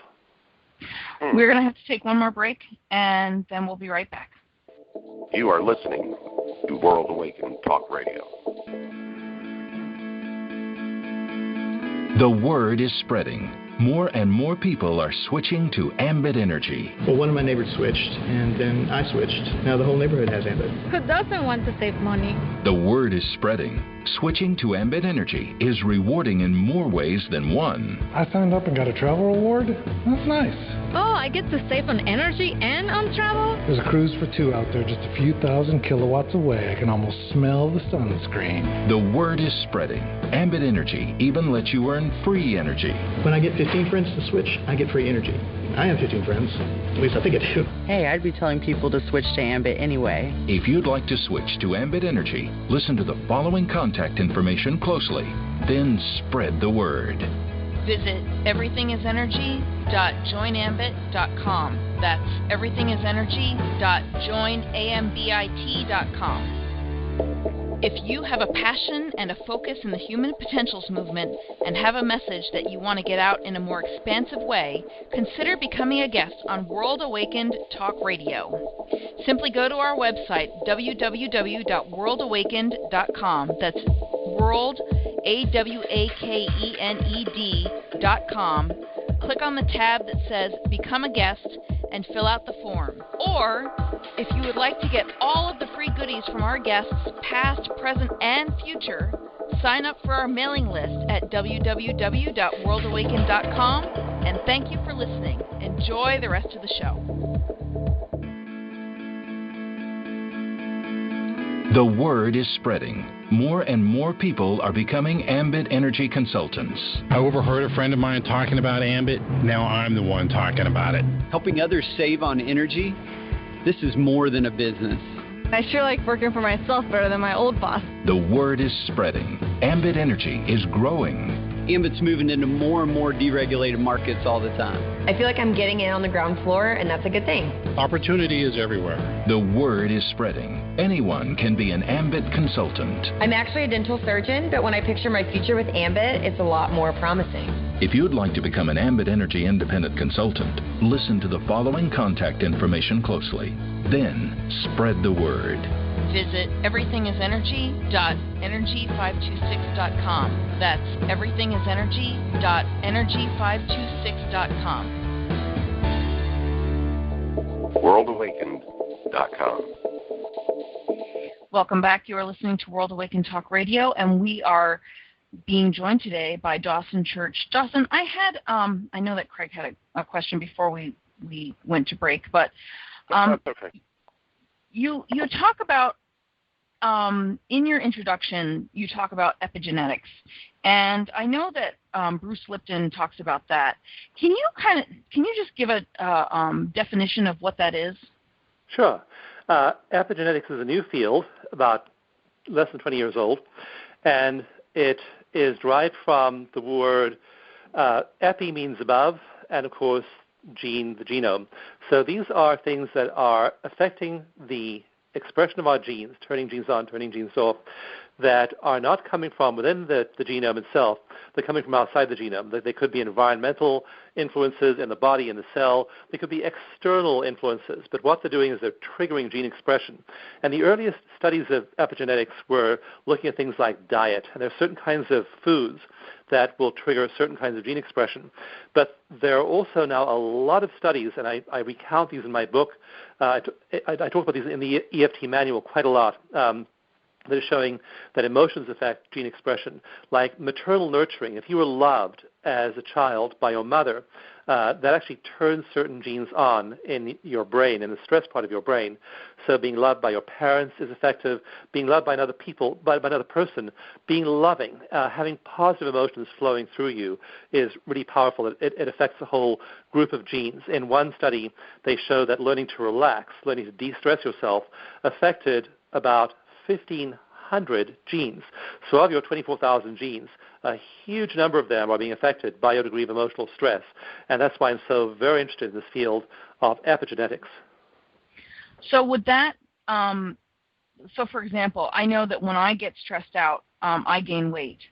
B: We're going to have to take one more break, and then we'll be right back.
A: You are listening to World Awakened Talk Radio.
D: The word is spreading. More and more people are switching to Ambit Energy.
E: Well, one of my neighbors switched, and then I switched. Now the whole neighborhood has Ambit.
F: Who doesn't want to save money?
D: The word is spreading. Switching to Ambit Energy is rewarding in more ways than one.
G: I signed up and got a travel reward. That's nice.
F: Oh, I get to save on energy and on travel?
G: There's a cruise for two out there just a few thousand kilowatts away. I can almost smell the sunscreen.
D: The word is spreading. Ambit Energy even lets you earn free energy.
E: When I get 15 friends to switch, I get free energy. I have 15 friends. At least I think I do.
H: Hey, I'd be telling people to switch to Ambit anyway.
D: If you'd like to switch to Ambit Energy, listen to the following contact information closely. Then spread the word.
B: Visit everythingisenergy.joinambit.com. That's everythingisenergy.joinambit.com. If you have a passion and a focus in the human potentials movement and have a message that you want to get out in a more expansive way, consider becoming a guest on World Awakened Talk Radio. Simply go to our website, www.worldawakened.com. That's World, AWAKENED.com. Click on the tab that says Become a Guest and fill out the form. Or, if you would like to get all of the free goodies from our guests, past, present, and future, Sign up for our mailing list at www.worldawaken.com, and thank you for listening. Enjoy the rest of the show.
D: The word is spreading. More and more people are becoming Ambit Energy consultants.
I: I overheard a friend of mine talking about Ambit. Now I'm the one talking about it.
J: Helping others save on energy? This is more than a business.
F: I sure like working for myself better than my old boss.
D: The word is spreading. Ambit Energy is growing.
J: Ambit's moving into more and more deregulated markets all the time.
K: I feel like I'm getting in on the ground floor, and that's a good thing.
I: Opportunity is everywhere.
D: The word is spreading. Anyone can be an Ambit consultant.
K: I'm actually a dental surgeon, but when I picture my future with Ambit, it's a lot more promising.
D: If you'd like to become an Ambit Energy independent consultant, listen to the following contact information closely. Then spread the word.
B: Visit everythingisenergy.energy526.com. That's everythingisenergy.energy526.com.
A: worldawakened.com.
B: Welcome back. You are listening to World Awakened Talk Radio, and we are being joined today by Dawson Church. Dawson, I know that Craig had a question before we went to break, but
A: that's okay.
B: You talk about, in your introduction, you talk about epigenetics, and I know that Bruce Lipton talks about that. Can you just give a definition of what that is?
C: Sure. Epigenetics is a new field, about less than 20 years old, and it is derived from the word epi means above, and of course gene, the genome. So these are things that are affecting the expression of our genes, turning genes on, turning genes off, that are not coming from within the genome itself. They're coming from outside the genome. They could be environmental influences in the body, in the cell. They could be external influences. But what they're doing is they're triggering gene expression. And the earliest studies of epigenetics were looking at things like diet. And there are certain kinds of foods that will trigger certain kinds of gene expression. But there are also now a lot of studies, and I recount these in my book. I talk about these in the EFT manual quite a lot. That is showing that emotions affect gene expression, like maternal nurturing. If you were loved as a child by your mother, that actually turns certain genes on in your brain, in the stress part of your brain. So being loved by your parents is effective. Being loved by another person, being loving, having positive emotions flowing through you is really powerful. It affects the whole group of genes. In one study, they show that learning to relax, learning to de-stress yourself, affected about 1,500 genes. So of your 24,000 genes, a huge number of them are being affected by your degree of emotional stress. And that's why I'm so very interested in this field of epigenetics.
B: So would that, so for example, I know that when I get stressed out, I gain weight.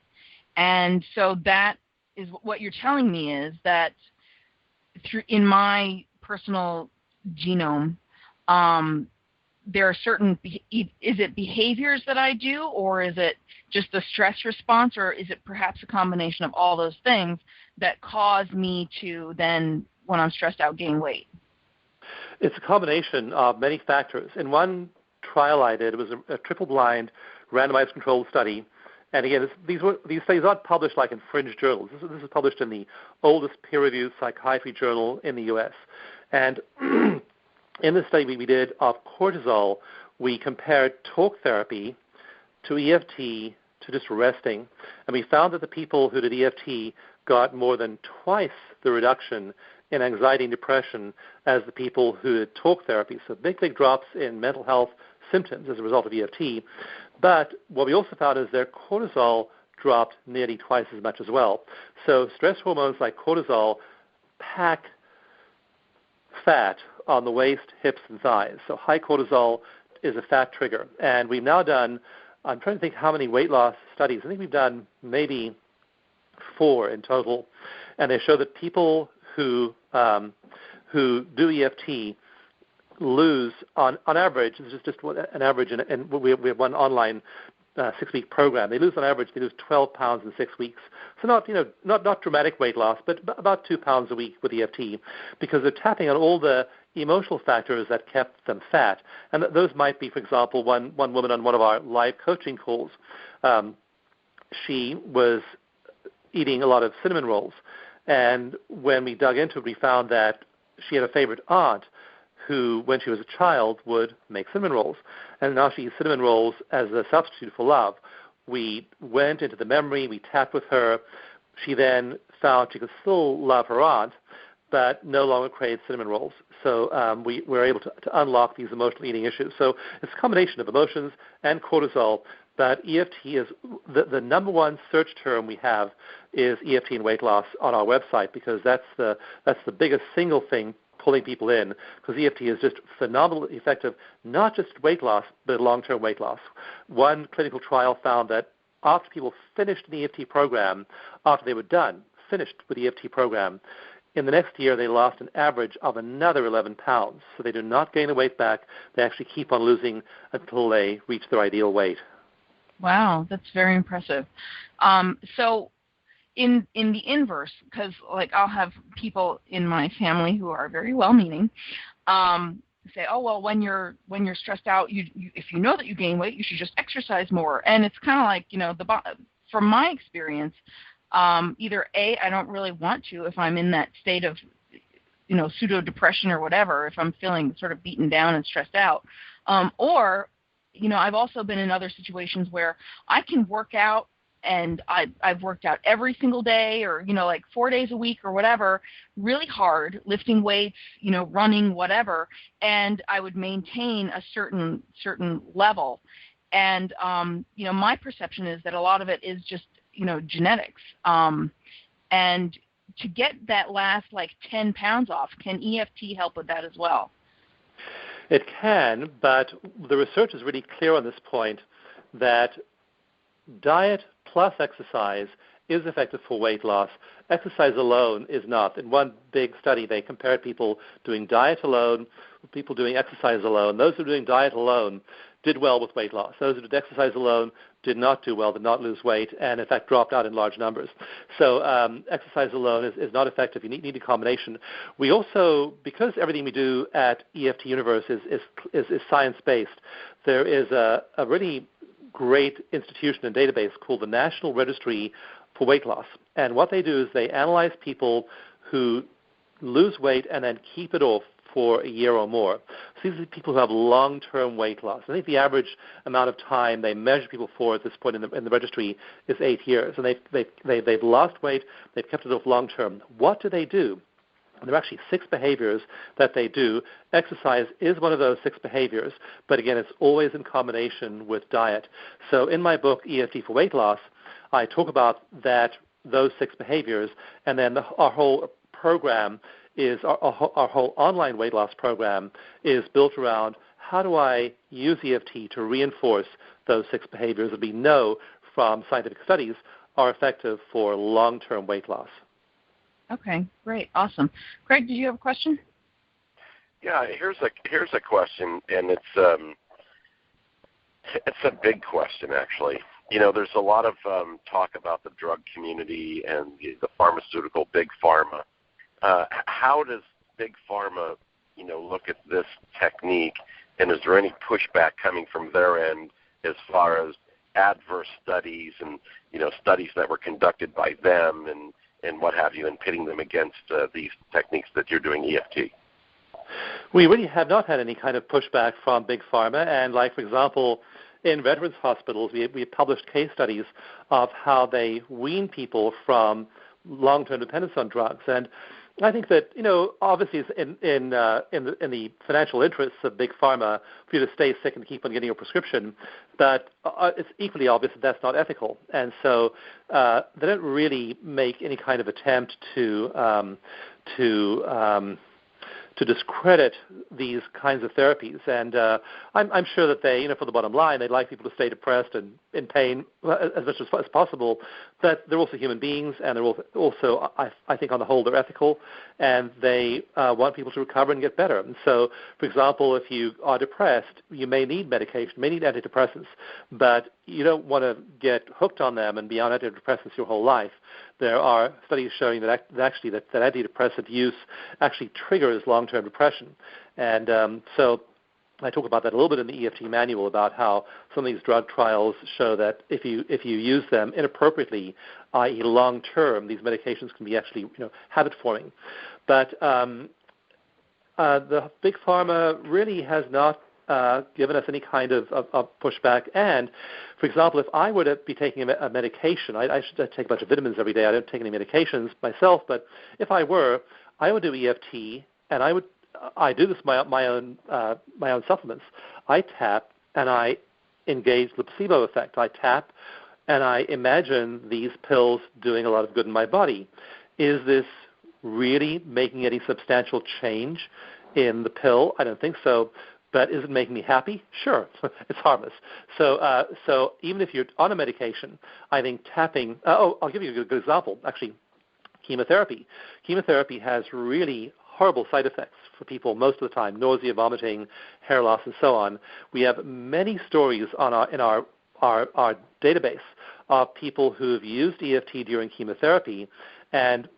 B: And so that is what you're telling me is that in my personal genome, there are certain, is it behaviors that I do, or is it just the stress response, or is it perhaps a combination of all those things that cause me to then, when I'm stressed out, gain weight?
C: It's a combination of many factors. In one trial I did, it was a triple-blind, randomized controlled study. And again, these studies aren't published like in fringe journals. This is published in the oldest peer-reviewed psychiatry journal in the U.S. And in the study we did of cortisol, we compared talk therapy to EFT to just resting, and we found that the people who did EFT got more than twice the reduction in anxiety and depression as the people who did talk therapy. So big drops in mental health symptoms as a result of EFT. But what we also found is their cortisol dropped nearly twice as much as well. So stress hormones like cortisol pack fat on the waist, hips, and thighs. So high cortisol is a fat trigger. And we've now done, I'm trying to think how many weight loss studies. I think we've done maybe 4 in total. And they show that people who do EFT lose, on average, this is just an average, and we have one online 6-week program. They lose 12 pounds in 6 weeks. So not dramatic weight loss, but about 2 pounds a week with EFT, because they're tapping on all the emotional factors that kept them fat. And those might be, for example, one woman on one of our live coaching calls she was eating a lot of cinnamon rolls. And when we dug into it, we found that she had a favorite aunt who, when she was a child, would make cinnamon rolls. And now she eats cinnamon rolls as a substitute for love. We went into the memory, we tapped with her. She then found she could still love her aunt, but no longer crave cinnamon rolls. So we were able to unlock these emotional eating issues. So it's a combination of emotions and cortisol, but EFT is the number one search term we have is EFT and weight loss on our website, because that's the biggest single thing pulling people in, because EFT is just phenomenally effective, not just weight loss, but long-term weight loss. One clinical trial found that after people finished an EFT program, after they were finished with the EFT program, in the next year they lost an average of another 11 pounds. So they do not gain the weight back. They actually keep on losing until they reach their ideal weight.
B: Wow, that's very impressive. So in the inverse, because like I'll have people in my family who are very well-meaning say, oh well, when you're stressed out, you if you know that you gain weight, you should just exercise more. And it's kind of like, you know, from my experience, either A, I don't really want to if I'm in that state of, you know, pseudo depression or whatever, if I'm feeling sort of beaten down and stressed out, or you know, I've also been in other situations where I can work out, and I've worked out every single day, or, you know, like 4 days a week or whatever, really hard, lifting weights, you know, running, whatever, and I would maintain a certain level. And, you know, my perception is that a lot of it is just, you know, genetics. And to get that last, like, 10 pounds off, can EFT help with that as well?
C: It can, but the research is really clear on this point that diet plus exercise is effective for weight loss. Exercise alone is not. In one big study, they compared people doing diet alone with people doing exercise alone. Those who were doing diet alone did well with weight loss. Those who did exercise alone did not do well, did not lose weight, and in fact dropped out in large numbers. So exercise alone is not effective. You need a combination. We also, because everything we do at EFT Universe is science-based, there is a really great institution and database called the National Registry for Weight Loss. And what they do is they analyze people who lose weight and then keep it off for a year or more. So these are people who have long-term weight loss. I think the average amount of time they measure people for at this point in the registry is 8 years. And they've lost weight, they've kept it off long-term. What do? There are actually 6 behaviors that they do. Exercise is one of those 6 behaviors, but again, it's always in combination with diet. So in my book, EFT for Weight Loss, I talk about those 6 behaviors, and then our whole program is, our whole online weight loss program is built around how do I use EFT to reinforce those 6 behaviors that we know from scientific studies are effective for long-term weight loss.
B: Okay, great, awesome. Craig, did you have a question?
A: Yeah, here's a question, and it's a big question, actually. You know, there's a lot of talk about the drug community and the pharmaceutical big pharma. How does big pharma, you know, look at this technique, and is there any pushback coming from their end as far as adverse studies and, you know, studies that were conducted by them and what have you, and pitting them against these techniques that you're doing EFT?
C: We really have not had any kind of pushback from big pharma. And like, for example, in veterans hospitals, we published case studies of how they wean people from long-term dependence on drugs. And I think that, you know, obviously it's in the financial interests of big pharma for you to stay sick and keep on getting your prescription, but it's equally obvious that that's not ethical. And so they don't really make any kind of attempt to discredit these kinds of therapies. And I'm sure that they, you know, for the bottom line, they'd like people to stay depressed and in pain as much as possible. But they're also human beings, and they're also I think, on the whole, they're ethical, and they want people to recover and get better. And so, for example, if you are depressed, you may need medication, may need antidepressants, but you don't want to get hooked on them and be on antidepressants your whole life. There are studies showing that antidepressant use actually triggers long-term depression. And so I talk about that a little bit in the EFT manual about how some of these drug trials show that if you use them inappropriately, i.e. long term, these medications can be actually habit forming. But the big pharma really has not given us any kind of pushback. And, for example, if I were to be taking a medication, I should take a bunch of vitamins every day. I don't take any medications myself, but if I were, I would do EFT, and I do this my own supplements. I tap and I engage the placebo effect. I tap and I imagine these pills doing a lot of good in my body. Is this really making any substantial change in the pill? I don't think so. But is it making me happy? Sure, it's harmless. So even if you're on a medication, I think tapping. I'll give you a good example. Actually, chemotherapy. Chemotherapy has really horrible side effects for people most of the time: nausea, vomiting, hair loss, and so on. We have many stories in our database of people who have used EFT during chemotherapy and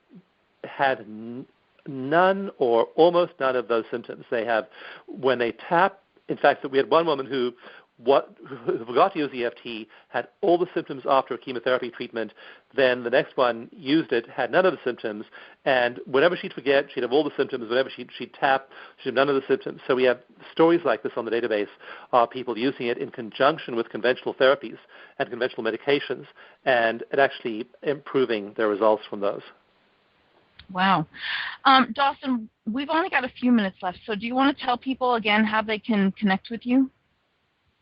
C: had none or almost none of those symptoms. They have, when they tap, in fact, we had one woman who forgot to use EFT, had all the symptoms after a chemotherapy treatment. Then the next one used it, had none of the symptoms, and whenever she'd forget, she'd have all the symptoms. Whenever she'd tap, she'd have none of the symptoms. So we have stories like this on the database of people using it in conjunction with conventional therapies and conventional medications, and it actually improving their results from those.
B: Wow. Dawson, we've only got a few minutes left, so do you want to tell people again how they can connect with you?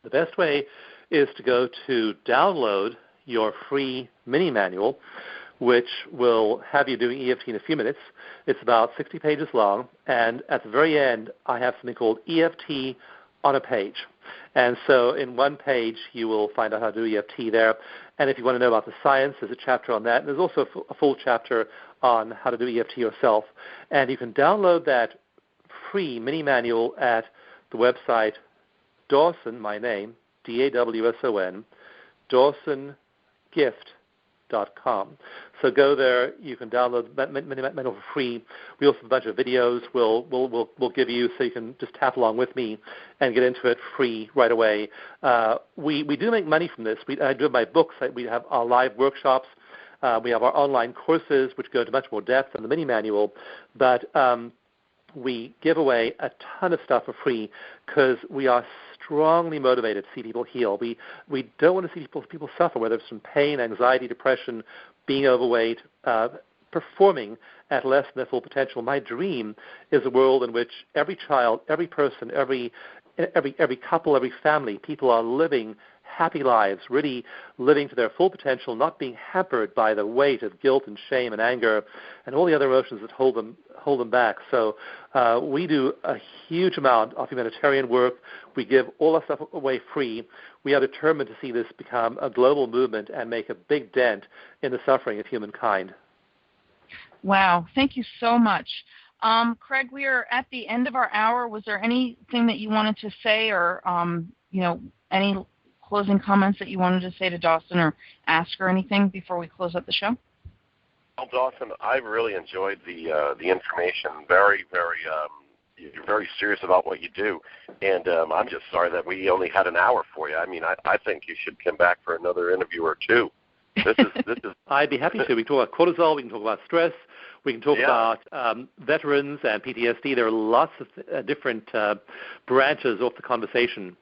C: The best way is to go to download your free mini manual, which will have you doing EFT in a few minutes. It's about 60 pages long, and at the very end, I have something called EFT on a page. And so in one page, you will find out how to do EFT there. And if you want to know about the science, there's a chapter on that. And there's also a full chapter on how to do EFT yourself. And you can download that free mini manual at the website Dawson, my name, DAWSON, DawsonGift.com. So go there. You can download the manual for free. We also have a bunch of videos we'll give you so you can just tap along with me and get into it free right away. We do make money from this. I do have my books. We have our live workshops. We have our online courses, which go into much more depth than the mini manual. But we give away a ton of stuff for free because we are strongly motivated to see people heal. We don't want to see people suffer, whether it's from pain, anxiety, depression, being overweight, performing at less than their full potential. My dream is a world in which every child, every person, every couple, every family, people are living happy lives, really living to their full potential, not being hampered by the weight of guilt and shame and anger and all the other emotions that hold them back. So we do a huge amount of humanitarian work. We give all our stuff away free. We are determined to see this become a global movement and make a big dent in the suffering of humankind.
B: Wow. Thank you so much. Craig, we are at the end of our hour. Was there anything that you wanted to say or, any closing comments that you wanted to say to Dawson or ask or anything before we close up the show?
A: Well, Dawson, I've really enjoyed the information. Very, very, you're very serious about what you do, and I'm just sorry that we only had an hour for you. I mean, I think you should come back for another interview or two. This is.
C: I'd be happy to. We can talk about cortisol. We can talk about stress. We can talk about veterans and PTSD. There are lots of different branches of the conversation.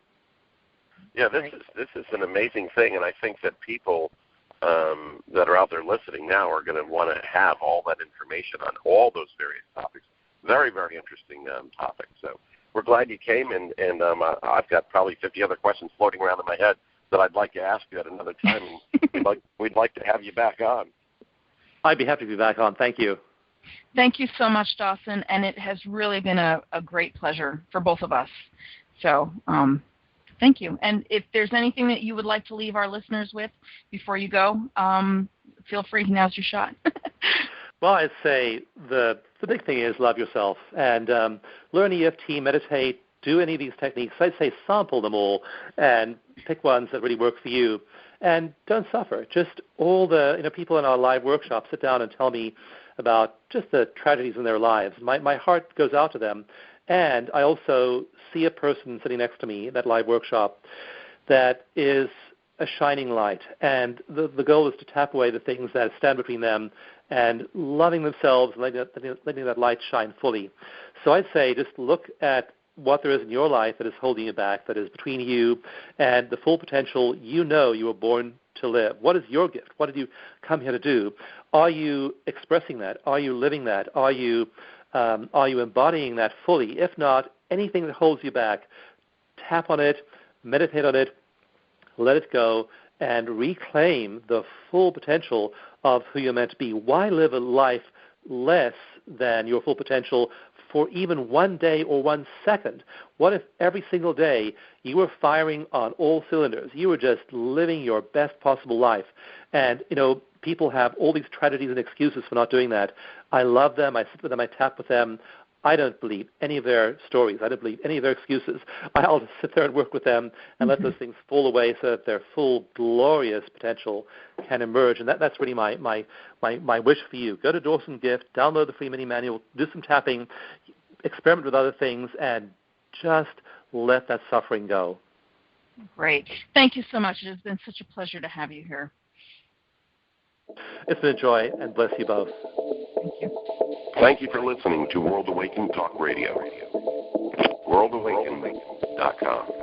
A: Yeah, this is an amazing thing, and I think that people that are out there listening now are going to want to have all that information on all those various topics. Very, very interesting topic. So we're glad you came, and I've got probably 50 other questions floating around in my head that I'd like to ask you at another time, and we'd like to have you back on.
C: I'd be happy to be back on. Thank you.
B: Thank you so much, Dawson, and it has really been a great pleasure for both of us. So thank you. And if there's anything that you would like to leave our listeners with before you go, feel free. Now's your shot.
C: Well, I'd say the big thing is love yourself and learn EFT, meditate, do any of these techniques. I'd say sample them all and pick ones that really work for you. And don't suffer. Just all the people in our live workshops sit down and tell me about just the tragedies in their lives. My heart goes out to them. And I also see a person sitting next to me in that live workshop that is a shining light. And the goal is to tap away the things that stand between them and loving themselves, and letting that light shine fully. So I'd say just look at what there is in your life that is holding you back, that is between you and the full potential you were born to live. What is your gift? What did you come here to do? Are you expressing that? Are you living that? Are you embodying that fully? If not, anything that holds you back, tap on it, meditate on it, let it go, and reclaim the full potential of who you're meant to be. Why live a life less than your full potential for even 1 day or 1 second? What if every single day you were firing on all cylinders? You were just living your best possible life. And, people have all these tragedies and excuses for not doing that. I love them. I sit with them. I tap with them. I don't believe any of their stories. I don't believe any of their excuses. I'll just sit there and work with them and let those things fall away so that their full, glorious potential can emerge. And that's really my wish for you. Go to Dawson Gift, download the free mini manual, do some tapping, experiment with other things, and just let that suffering go.
B: Great. Thank you so much. It has been such a pleasure to have you here.
C: It's been a joy, and bless you both.
B: Thank you.
A: Thank you for listening to World Awakening Talk Radio. WorldAwakening.com.